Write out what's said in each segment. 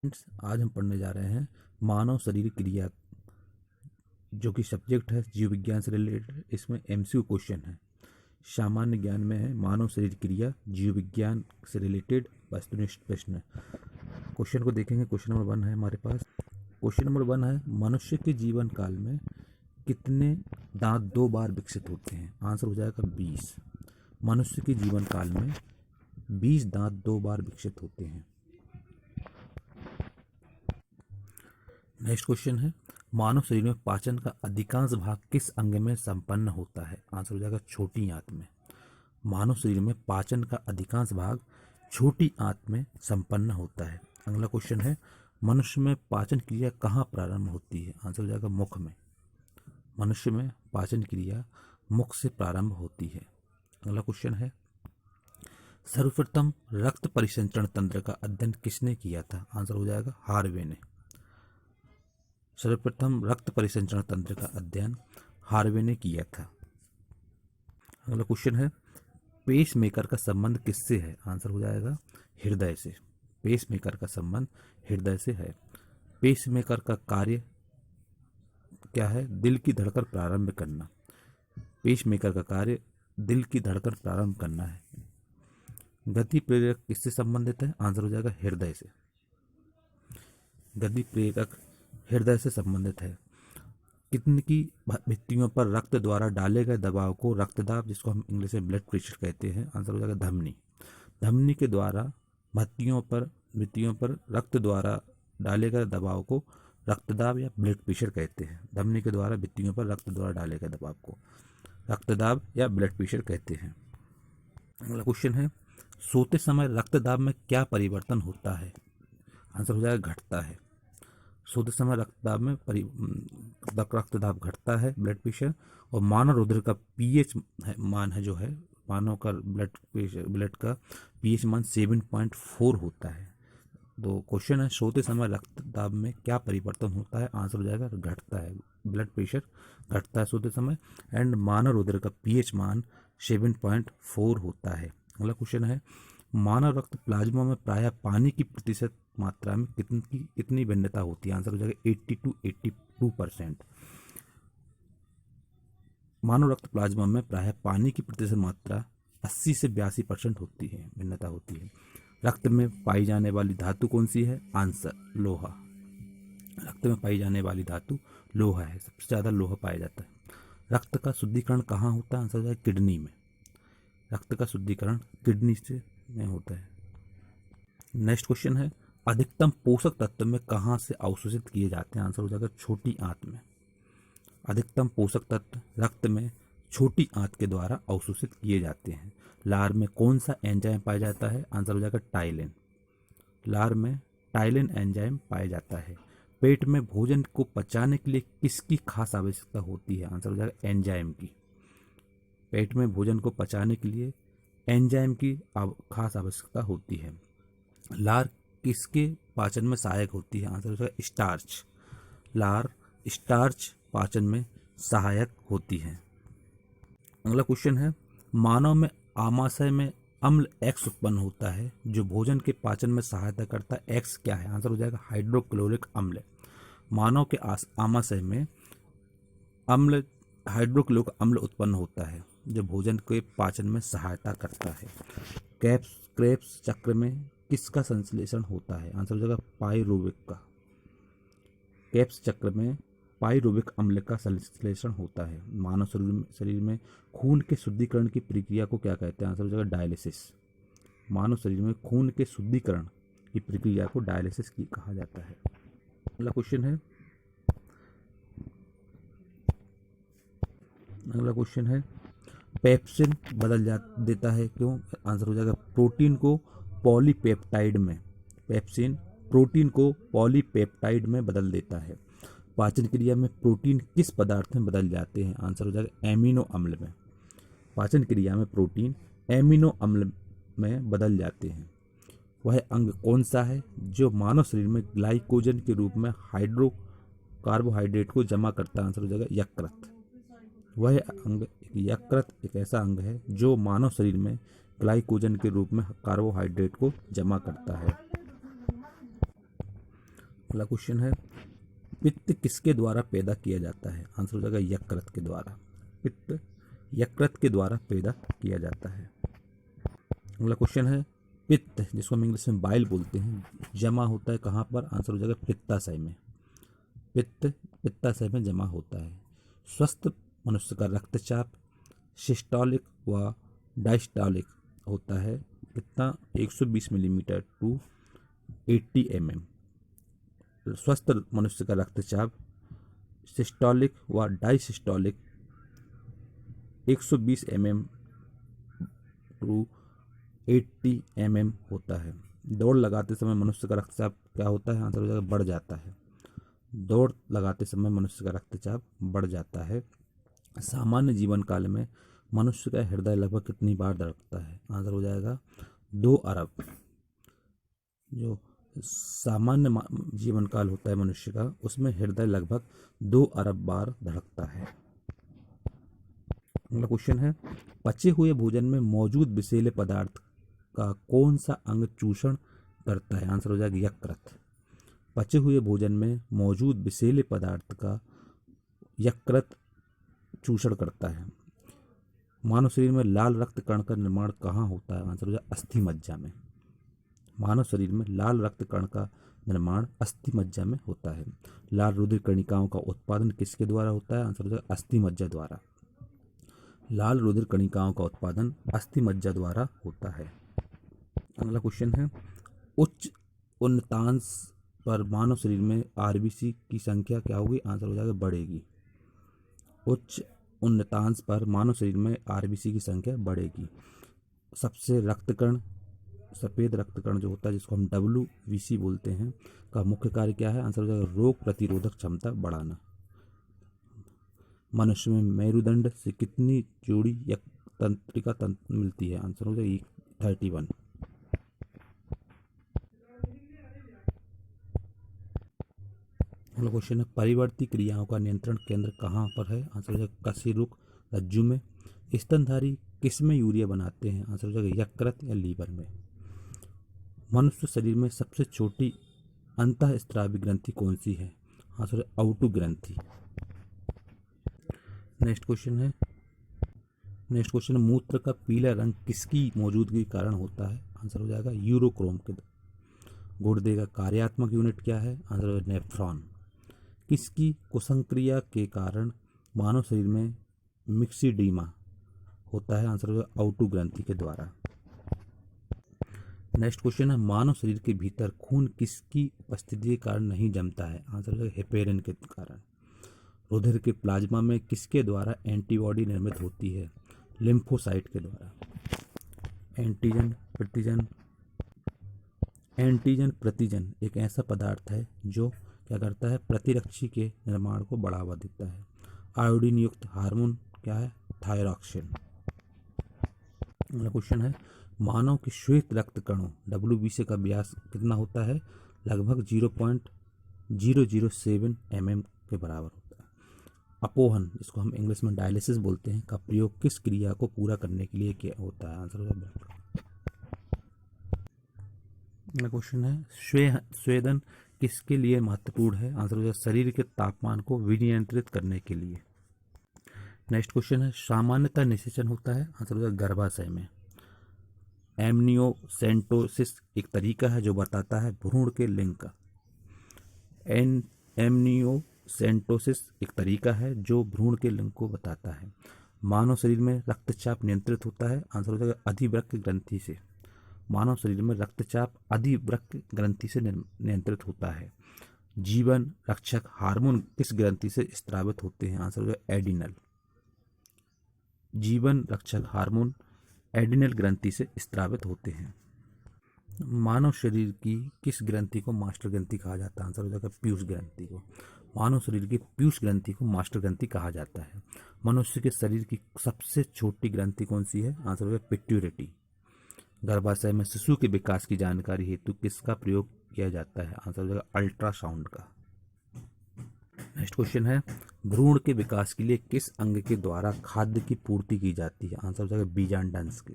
Friends, आज हम पढ़ने जा रहे हैं मानव शरीर क्रिया, जो कि सब्जेक्ट है जीव विज्ञान से रिलेटेड। इसमें एमसीक्यू क्वेश्चन है, सामान्य ज्ञान में है। मानव शरीर क्रिया जीव विज्ञान से रिलेटेड वस्तुनिष्ठ प्रश्न है। क्वेश्चन को देखेंगे। क्वेश्चन नंबर 1 है हमारे पास। क्वेश्चन नंबर 1 है, मनुष्य के जीवन काल में कितने दांत 2 बार विकसित होते हैं? आंसर हो जाएगा 20। मनुष्य के जीवन काल में 20 दांत 2 बार विकसित होते हैं। नेक्स्ट क्वेश्चन है, मानव शरीर में पाचन का अधिकांश भाग किस अंग में संपन्न होता है? आंसर हो जाएगा छोटी आंत में। मानव शरीर में पाचन का अधिकांश भाग छोटी आंत में संपन्न होता है। अगला क्वेश्चन है, मनुष्य में पाचन क्रिया कहाँ प्रारंभ होती है? आंसर हो जाएगा मुख में। मनुष्य में पाचन क्रिया मुख से प्रारंभ होती है। अगला क्वेश्चन है, सर्वप्रथम रक्त परिसंचरण तंत्र का अध्ययन किसने किया था? आंसर हो जाएगा हार्वे ने। सर्वप्रथम रक्त परिसंचरण तंत्र का अध्ययन हार्वे ने किया था। अगला क्वेश्चन है, पेस मेकर का संबंध किससे है? आंसर हो जाएगा हृदय से। पेस मेकर का संबंध हृदय से है। पेस मेकर का कार्य क्या है? दिल की धड़कन प्रारंभ करना। पेस मेकर का कार्य दिल की धड़कन प्रारंभ करना है। गति प्रेरक किससे संबंधित है? आंसर हो जाएगा हृदय से। गति प्रेरक हृदय से संबंधित है। किडनी की भित्तियों पर रक्त द्वारा डाले गए दबाव को रक्तदाब, जिसको हम इंग्लिश में ब्लड प्रेशर कहते हैं, आंसर हो जाएगा धमनी। धमनी के द्वारा भित्तियों पर रक्त द्वारा डाले गए दबाव को रक्तदाब या ब्लड प्रेशर कहते हैं। धमनी के द्वारा भित्तियों पर रक्त द्वारा डाले गए दबाव को रक्तदाब या ब्लड प्रेशर कहते हैं। अगला क्वेश्चन है, सोते समय रक्तदाब में क्या परिवर्तन होता है? आंसर हो जाएगा घटता है। सोते समय रक्तदाब घटता है, ब्लड प्रेशर। और मानव रुधिर का पीएच मान है, जो है मानव का ब्लड का पीएच मान 7.4 होता है। तो क्वेश्चन है, सोते समय रक्तदाब में क्या परिवर्तन होता है? आंसर हो जाएगा घटता है। ब्लड प्रेशर घटता है सोते समय। एंड मानव रुधिर का पीएच मान 7.4 होता है। अगला क्वेश्चन है, मानव रक्त प्लाज्मा में प्रायः पानी की प्रतिशत मात्रा में कितनी भिन्नता होती है? आंसर हो जाएगा 80 to 82%। मानव रक्त प्लाज्मा में प्रायः पानी की प्रतिशत मात्रा 80 से 82% होती है, भिन्नता होती है। रक्त में पाई जाने वाली धातु कौन सी है? आंसर लोहा। रक्त में पाई जाने वाली धातु लोहा है, सबसे ज़्यादा लोहा पाया जाता है। रक्त का शुद्धिकरण कहाँ होता है? आंसर हो जाएगा किडनी में। रक्त का शुद्धिकरण किडनी से में होता है। नेक्स्ट क्वेश्चन है, अधिकतम पोषक तत्व में कहाँ से अवशोषित किए जाते हैं? आंसर हो जाएगा छोटी आंत में। अधिकतम पोषक तत्व रक्त में छोटी आंत के द्वारा अवशोषित किए जाते हैं। लार में कौन सा एंजाइम पाया जाता है? आंसर हो जाएगा टाइलिन। लार में टाइलिन एंजाइम पाया जाता है। पेट में भोजन को पचाने के लिए किसकी खास आवश्यकता होती है? आंसर हो जाएगा एंजाइम की। पेट में भोजन को पचाने के लिए एंजाइम की खास आवश्यकता होती है। लार किसके पाचन में सहायक होती है? आंसर हो जाएगा स्टार्च। लार स्टार्च पाचन में सहायक होती है। अगला क्वेश्चन है, मानव में आमाशय में अम्ल एक्स उत्पन्न होता है जो भोजन के पाचन में सहायता करता है। एक्स क्या है? आंसर हो जाएगा हाइड्रोक्लोरिक अम्ल। मानव के आमाशय में अम्ल हाइड्रोक्लोरिक अम्ल उत्पन्न होता है जो भोजन के पाचन में सहायता करता है। क्रेब्स चक्र में किसका संश्लेषण होता है? आंसर हो जाएगा पाइरुविक का। क्रेब्स चक्र में पाइरुविक अम्ल का संश्लेषण होता है। मानव शरीर में खून के शुद्धिकरण की प्रक्रिया को क्या कहते हैं? आंसर हो जाएगा डायलिसिस। मानव शरीर में खून के शुद्धिकरण की प्रक्रिया को डायलिसिस की कहा जाता है। अगला क्वेश्चन है, पेप्सिन बदल देता है क्यों? आंसर हो जाएगा प्रोटीन को पॉलीपेप्टाइड में। पेप्सिन प्रोटीन को पॉलीपेप्टाइड में बदल देता है। पाचन क्रिया में प्रोटीन किस पदार्थ में बदल जाते हैं? आंसर हो जाएगा एमिनो अम्ल में। पाचन क्रिया में प्रोटीन एमिनो अम्ल में बदल जाते हैं। वह अंग कौन सा है जो मानव शरीर में ग्लाइकोजन के रूप में कार्बोहाइड्रेट को जमा करता है? आंसर हो जाएगा यकृत। वह अंग यकृत एक ऐसा अंग है जो मानव शरीर में ग्लाइकोजन के रूप में कार्बोहाइड्रेट को जमा करता है। अगला क्वेश्चन है, पित्त किसके द्वारा पैदा किया जाता है? आंसर हो जाएगा यकृत के द्वारा। पित्त यकृत के द्वारा पैदा किया जाता है। अगला क्वेश्चन है, पित्त जिसको हम इंग्लिश में बाइल बोलते हैं जमा होता है कहाँ पर? आंसर हो जाएगा पित्ताशय में। पित्त पित्ताशय में जमा होता है। स्वस्थ मनुष्य का रक्तचाप सिस्टोलिक व डायस्टोलिक होता है कितना? 120 मिलीमीटर टू 80 mm। स्वस्थ मनुष्य का रक्तचाप सिस्टोलिक व डायसिस्टोलिक 120 mm टू 80 mm होता है। दौड़ लगाते समय मनुष्य का रक्तचाप क्या होता है? आंसर हो जाएगा बढ़ जाता है। दौड़ लगाते समय मनुष्य का रक्तचाप बढ़ जाता है। सामान्य जीवन काल में मनुष्य का हृदय लगभग कितनी बार धड़कता है? आंसर हो जाएगा 2 अरब। जो सामान्य जीवन काल होता है मनुष्य का, उसमें हृदय लगभग 2 अरब बार धड़कता है। अगला क्वेश्चन है, पचे हुए भोजन में मौजूद विषैले पदार्थ का कौन सा अंग चूषण करता है? आंसर हो जाएगा यकृत। पचे हुए भोजन में मौजूद विषैले पदार्थ का यकृत चूषण करता है। मानव शरीर में लाल रक्त कण का निर्माण कहाँ होता है? आंसर हो जाएगा अस्थि मज्जा में। मानव शरीर में लाल रक्त कण का निर्माण अस्थि मज्जा में होता है। लाल रुधिर कणिकाओं का उत्पादन किसके द्वारा होता है? आंसर हो जाएगा अस्थि मज्जा द्वारा। लाल रुधिर कणिकाओं का उत्पादन अस्थि मज्जा द्वारा होता है। अगला क्वेश्चन है, उच्च उन्नतांश पर मानव शरीर में आरबीसी की संख्या क्या होगी? आंसर हो जाएगा बढ़ेगी। उच्च उन्नतांश पर मानव शरीर में आरबीसी की संख्या बढ़ेगी। सबसे रक्तकण सफ़ेद रक्तकण जो होता है जिसको हम WBC बोलते हैं का मुख्य कार्य क्या है? आंसर हो जाएगा रोग प्रतिरोधक क्षमता बढ़ाना। मनुष्य में मेरुदंड से कितनी जोड़ी या तंत्रिका तंत्र मिलती है? आंसर हो जाएगा 31। अगला क्वेश्चन है, परिवर्ती क्रियाओं का नियंत्रण केंद्र कहाँ पर है? आंसर हो जाएगा कशेरुक रज्जु में। स्तनधारी किस में यूरिया बनाते हैं? आंसर हो जाएगा यकृत या लीवर में। मनुष्य शरीर में सबसे छोटी अंतःस्रावी ग्रंथि कौन सी है? आंसर है औटू ग्रंथि। नेक्स्ट क्वेश्चन है, मूत्र का पीला रंग किसकी मौजूदगी के कारण होता है? आंसर हो जाएगा यूरोक्रोम के। गुर्दे का कार्यात्मक यूनिट क्या है? आंसर है नेफ्रॉन। किसकी कुसंक्रिया के कारण मानव शरीर में मिक्सिडीमा होता है? आंसर होगा औटू ग्रंथि के द्वारा। नेक्स्ट क्वेश्चन है, मानव शरीर के भीतर खून किसकी उपस्थिति के कारण नहीं जमता है? आंसर है हेपेरिन के कारण। रुधिर के प्लाज्मा में किसके द्वारा एंटीबॉडी निर्मित होती है? लिम्फोसाइट के द्वारा। एंटीजन प्रतिजन एक ऐसा पदार्थ है जो क्या करता है? प्रतिरक्षी के निर्माण को बढ़ावा देता है। आयोडीन युक्त हार्मोन क्या है? थायरॉक्सिन। अगला क्वेश्चन है, मानव के श्वेत रक्त कणों WBC का व्यास कितना होता है? लगभग 0.007 mm के बराबर होता है। अपोहन जिसको हम इंग्लिश में डायलिसिस बोलते हैं का प्रयोग किस क्रिया को पूरा करने के लिए किया होता है? आंसर होगा ब्लड। अगला क्वेश्चन है, स्वेदन किसके लिए महत्वपूर्ण है? आंसर होगा शरीर के तापमान को विनियंत्रित करने के लिए। नेक्स्ट क्वेश्चन है, सामान्यतः निषेचन होता है? आंसर होगा गर्भाशय में। एमनियोसेंटोसिस एक तरीका है जो बताता है भ्रूण के लिंग का। एमनियोसेंटोसिस एक तरीका है जो भ्रूण के लिंग को बताता है। मानव शरीर में रक्तचाप नियंत्रित होता है? आंसर हो जाएगा अधिवृक्क ग्रंथि से। मानव शरीर में रक्तचाप अधिवृक्क ग्रंथि से नियंत्रित होता है। जीवन रक्षक हार्मोन किस ग्रंथि से स्रावित होते हैं? आंसर हो जाएगा एडिनल। जीवन रक्षक हार्मोन एडिनल ग्रंथि से स्रावित होते हैं। मानव शरीर की किस ग्रंथि को मास्टर ग्रंथि कहा जाता है? आंसर हो जाएगा पीयूष ग्रंथि को। मानव शरीर की पीयूष ग्रंथि को मास्टर ग्रंथि कहा जाता है। मनुष्य के शरीर की सबसे छोटी ग्रंथि कौन सी है? आंसर हो जाएगा पिट्यूटरी। गर्भाशय में शिशु के विकास की जानकारी हेतु किसका प्रयोग किया जाता है? आंसर हो जाएगा अल्ट्रासाउंड का। नेक्स्ट क्वेश्चन है, भ्रूण के विकास के लिए किस अंग के द्वारा खाद्य की पूर्ति की जाती है? आंसर हो जाएगा बीजांडांश के।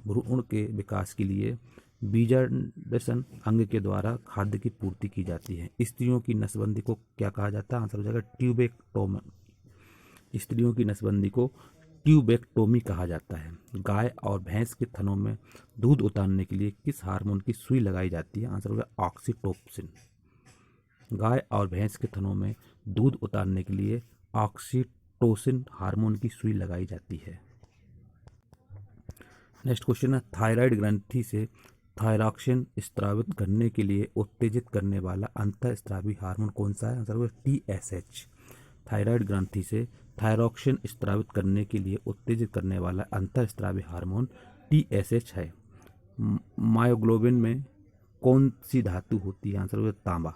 भ्रूण के विकास के लिए बीजांडसन अंग के द्वारा खाद्य की पूर्ति की जाती है। स्त्रियों की नसबंदी को क्या कहा जाता है? आंसर हो जाएगा ट्यूबेक्टोमी। स्त्रियों की नसबंदी को ट्यूबेक्टोमी कहा जाता है। गाय और भैंस के थनों में दूध उतारने के लिए किस हार्मोन की सुई लगाई जाती है? आंसर होगा ऑक्सीटोसिन। गाय और भैंस के थनों में दूध उतारने के लिए ऑक्सीटोसिन हार्मोन की सुई लगाई जाती है। नेक्स्ट क्वेश्चन है, थायराइड ग्रंथि से थायरॉक्सिन स्रावित करने के लिए उत्तेजित करने वाला अंतःस्रावी हार्मोन कौन सा है? आंसर होगा TSH। थायराइड ग्रंथि से थायरॉक्सिन स्रावित करने के लिए उत्तेजित करने वाला अंतःस्रावी हार्मोन TSH है। मायोग्लोबिन में कौन सी धातु होती है? आंसर होगा तांबा।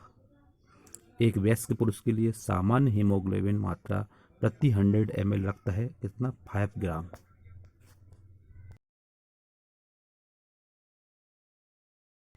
एक वयस्क पुरुष के लिए सामान्य हीमोग्लोबिन मात्रा प्रति 100 ml रक्त है कितना? 5 ग्राम।